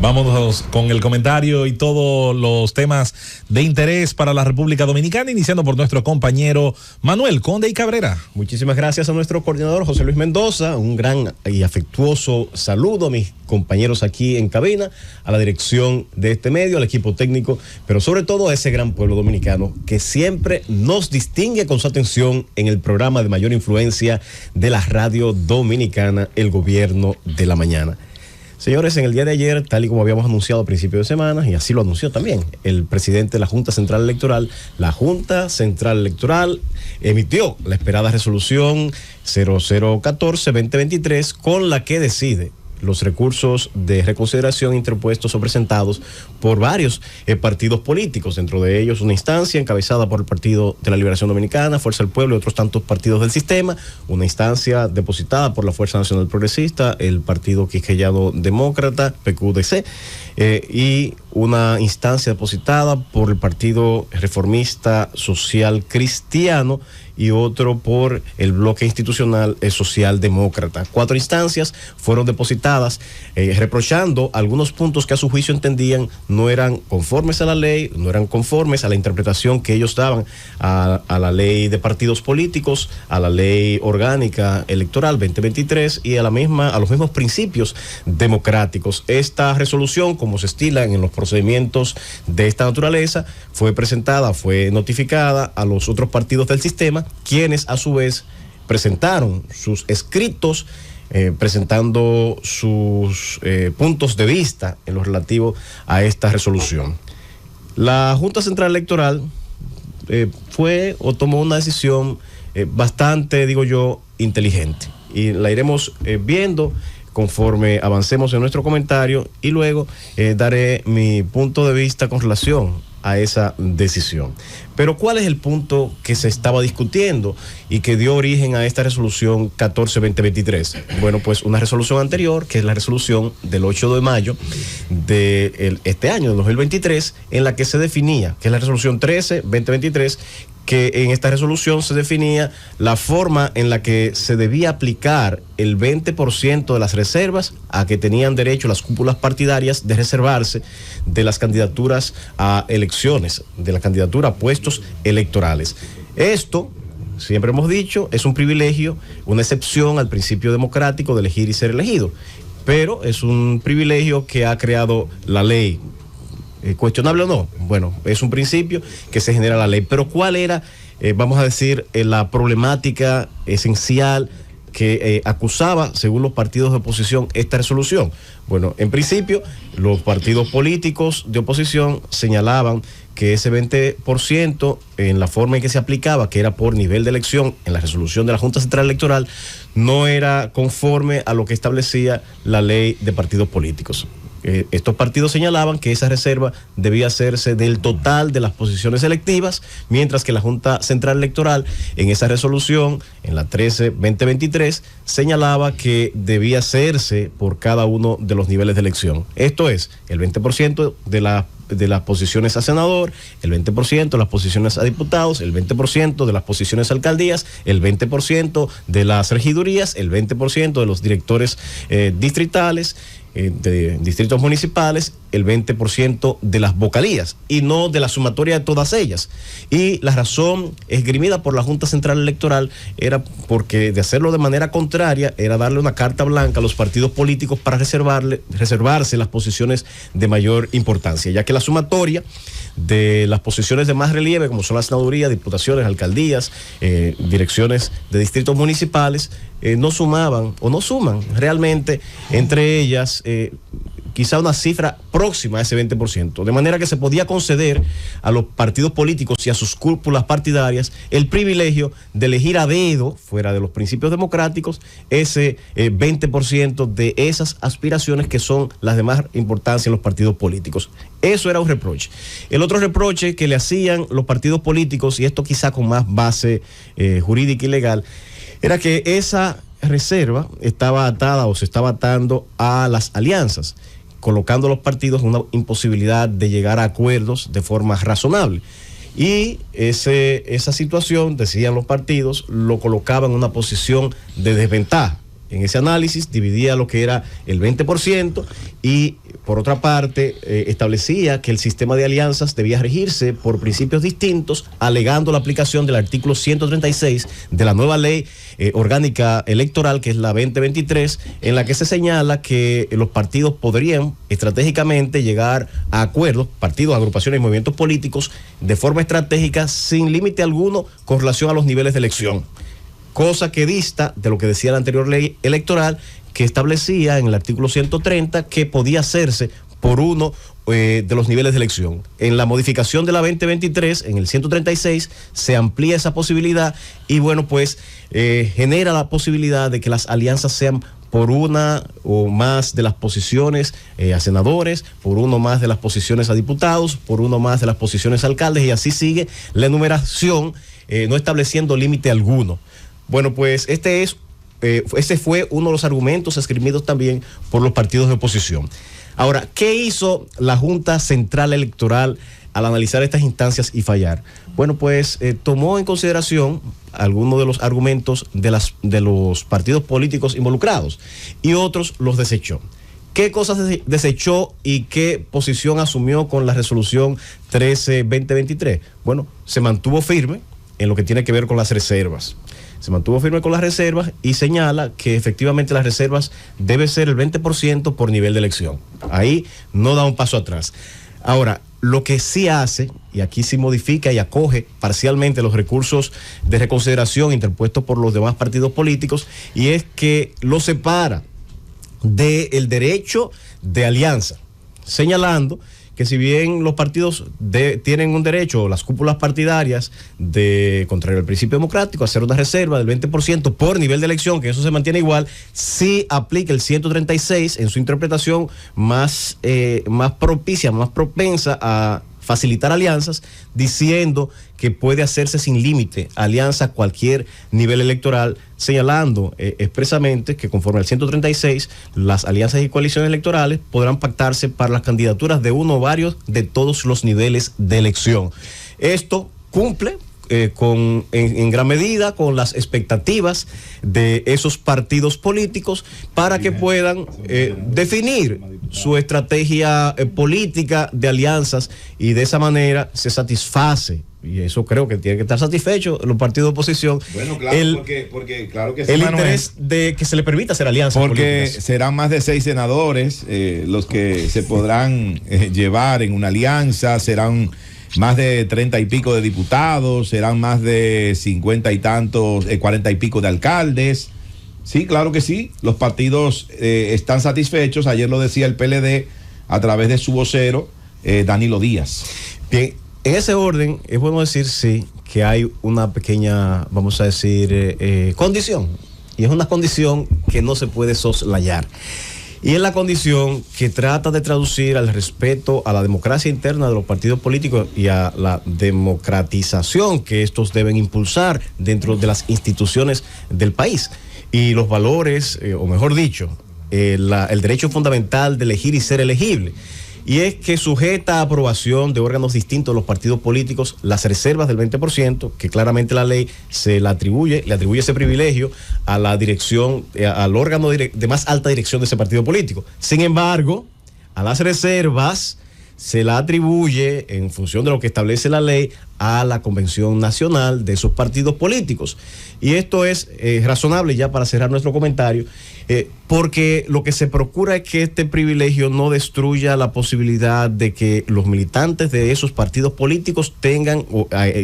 Vámonos con el comentario y todos los temas de interés para la República Dominicana, iniciando por nuestro compañero Manuel Conde y Cabrera. Muchísimas gracias a nuestro coordinador José Luis Mendoza. Un gran y afectuoso saludo a mis compañeros aquí en cabina, a la dirección de este medio, al equipo técnico, pero sobre todo a ese gran pueblo dominicano que siempre nos distingue con su atención en el programa de mayor influencia de la radio dominicana, El Gobierno de la Mañana. Señores, en el día de ayer, tal y como habíamos anunciado a principio de semana, y así lo anunció también el presidente de la Junta Central Electoral, la Junta Central Electoral emitió la esperada resolución 0014-2023 con la que decide los recursos de reconsideración interpuestos o presentados por varios partidos políticos, dentro de ellos una instancia encabezada por el Partido de la Liberación Dominicana, Fuerza del Pueblo y otros tantos partidos del sistema, una instancia depositada por la Fuerza Nacional Progresista, el Partido Quisqueyano Demócrata, PQDC, y una instancia depositada por el Partido Reformista Social Cristiano y otro por el Bloque Institucional Socialdemócrata. 4 instancias fueron depositadas reprochando algunos puntos que a su juicio entendían no eran conformes a la ley, no eran conformes a la interpretación que ellos daban a la ley de partidos políticos, a la ley orgánica electoral 2023 y a los mismos principios democráticos. Esta resolución, como se estila en los procedimientos de esta naturaleza, fue presentada, fue notificada a los otros partidos del sistema, quienes a su vez presentaron sus escritos, presentando sus puntos de vista en lo relativo a esta resolución. La Junta Central Electoral tomó una decisión bastante, digo yo, inteligente, y la iremos viendo conforme avancemos en nuestro comentario, y luego daré mi punto de vista con relación a esa decisión. Pero ¿cuál es el punto que se estaba discutiendo y que dio origen a esta resolución 14-2023? Bueno, pues una resolución anterior, que es la resolución del 8 de mayo de este año, de 2023, en la que se definía, que es la resolución 13-2023, que en esta resolución se definía la forma en la que se debía aplicar el 20% de las reservas a que tenían derecho las cúpulas partidarias de reservarse de las candidaturas a elecciones, de la candidatura a puestos electorales. Esto, siempre hemos dicho, es un privilegio, una excepción al principio democrático de elegir y ser elegido, pero es un privilegio que ha creado la ley. ¿Cuestionable o no? Bueno, es un principio que se genera la ley. Pero ¿cuál era, vamos a decir, la problemática esencial que acusaba, según los partidos de oposición, esta resolución? Bueno, en principio, los partidos políticos de oposición señalaban que ese 20% en la forma en que se aplicaba, que era por nivel de elección en la resolución de la Junta Central Electoral, no era conforme a lo que establecía la ley de partidos políticos. Estos partidos señalaban que esa reserva debía hacerse del total de las posiciones electivas, mientras que la Junta Central Electoral en esa resolución, en la 13-2023, señalaba que debía hacerse por cada uno de los niveles de elección. Esto es, el 20% de las posiciones a senador, el 20% de las posiciones a diputados, el 20% de las posiciones a alcaldías, el 20% de las regidurías, el 20% de los directores distritales, de distritos municipales, el 20% de las vocalías, y no de la sumatoria de todas ellas. Y la razón esgrimida por la Junta Central Electoral era porque de hacerlo de manera contraria era darle una carta blanca a los partidos políticos para reservarse las posiciones de mayor importancia, ya que la sumatoria de las posiciones de más relieve, como son las senadurías, diputaciones, alcaldías, direcciones de distritos municipales, no sumaban o no suman realmente entre ellas quizá una cifra próxima a ese 20%, de manera que se podía conceder a los partidos políticos y a sus cúpulas partidarias el privilegio de elegir a dedo, fuera de los principios democráticos, ese 20% de esas aspiraciones que son las de más importancia en los partidos políticos. Eso era un reproche. El otro reproche que le hacían los partidos políticos, y esto quizá con más base jurídica y legal, era que esa reserva estaba atada o se estaba atando a las alianzas, colocando a los partidos en una imposibilidad de llegar a acuerdos de forma razonable. Y esa situación, decían los partidos, lo colocaba en una posición de desventaja en ese análisis, dividía lo que era el 20% y por otra parte establecía que el sistema de alianzas debía regirse por principios distintos, alegando la aplicación del artículo 136 de la nueva ley orgánica electoral, que es la 2023, en la que se señala que los partidos podrían estratégicamente llegar a acuerdos, partidos, agrupaciones y movimientos políticos, de forma estratégica, sin límite alguno con relación a los niveles de elección. Cosa que dista de lo que decía la anterior ley electoral, que establecía en el artículo 130 que podía hacerse por uno de los niveles de elección. En la modificación de la 2023, en el 136, se amplía esa posibilidad y bueno, pues genera la posibilidad de que las alianzas sean por una o más de las posiciones a senadores, por uno más de las posiciones a diputados, por uno más de las posiciones a alcaldes, y así sigue la enumeración, no estableciendo límite alguno. Bueno, pues ese fue uno de los argumentos esgrimidos también por los partidos de oposición. Ahora, ¿qué hizo la Junta Central Electoral al analizar estas instancias y fallar? Bueno, pues tomó en consideración algunos de los argumentos de los partidos políticos involucrados y otros los desechó. ¿Qué cosas desechó y qué posición asumió con la resolución 13-2023? Bueno, se mantuvo firme en lo que tiene que ver con las reservas. Se mantuvo firme con las reservas y señala que efectivamente las reservas debe ser el 20% por nivel de elección. Ahí no da un paso atrás. Ahora, lo que sí hace, y aquí sí modifica y acoge parcialmente los recursos de reconsideración interpuestos por los demás partidos políticos, y es que lo separa del derecho de alianza, señalando que si bien los partidos tienen un derecho, las cúpulas partidarias, contrario al principio democrático, a hacer una reserva del 20% por nivel de elección, que eso se mantiene igual, sí aplica el 136 en su interpretación más propicia, más propensa a facilitar alianzas, diciendo que puede hacerse sin límite alianza a cualquier nivel electoral, señalando expresamente que conforme al 136, las alianzas y coaliciones electorales podrán pactarse para las candidaturas de uno o varios de todos los niveles de elección. Esto cumple en gran medida con las expectativas de esos partidos políticos para que puedan definir su estrategia política de alianzas, y de esa manera se satisface, y eso creo que tiene que estar satisfecho los partidos de oposición. Bueno, claro, porque claro que sí, el interés de que se le permita hacer alianzas porque políticas. Serán más de 6 senadores los que se podrán llevar en una alianza, serán más de 30 y pico de diputados, serán más de 50 y tantos, 40 y pico de alcaldes. Sí, claro que sí, los partidos están satisfechos. Ayer lo decía el PLD a través de su vocero, Danilo Díaz. Bien, en ese orden es bueno decir, sí, que hay una pequeña, vamos a decir, condición, y es una condición que no se puede soslayar. Y es la condición que trata de traducir al respeto a la democracia interna de los partidos políticos y a la democratización que estos deben impulsar dentro de las instituciones del país. Y los valores, o mejor dicho, el derecho fundamental de elegir y ser elegible. Y es que sujeta a aprobación de órganos distintos de los partidos políticos las reservas del 20%, que claramente la ley le atribuye ese privilegio a la dirección, al órgano de más alta dirección de ese partido político. Sin embargo, a las reservas se la atribuye, en función de lo que establece la ley, a la Convención Nacional de esos partidos políticos. Y esto es razonable, ya para cerrar nuestro comentario, porque lo que se procura es que este privilegio no destruya la posibilidad de que los militantes de esos partidos políticos tengan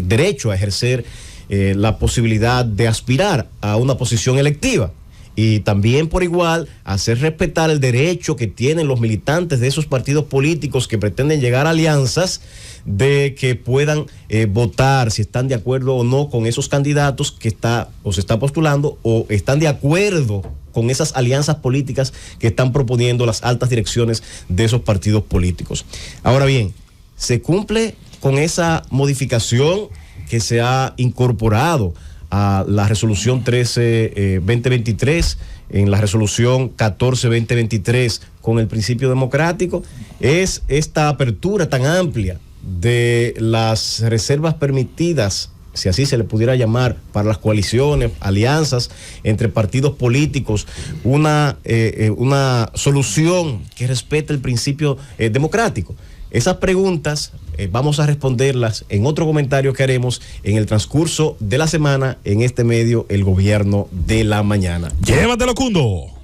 derecho a ejercer la posibilidad de aspirar a una posición electiva. Y también por igual hacer respetar el derecho que tienen los militantes de esos partidos políticos que pretenden llegar a alianzas, de que puedan votar si están de acuerdo o no con esos candidatos que se está postulando, o están de acuerdo con esas alianzas políticas que están proponiendo las altas direcciones de esos partidos políticos. Ahora bien, se cumple con esa modificación que se ha incorporado a la resolución 13-2023, en la resolución 14-2023 con el principio democrático, es esta apertura tan amplia de las reservas permitidas si así se le pudiera llamar, para las coaliciones, alianzas entre partidos políticos, una solución que respete el principio democrático. Esas preguntas vamos a responderlas en otro comentario que haremos en el transcurso de la semana en este medio, El Gobierno de la Mañana. Llévatelo, Cundo.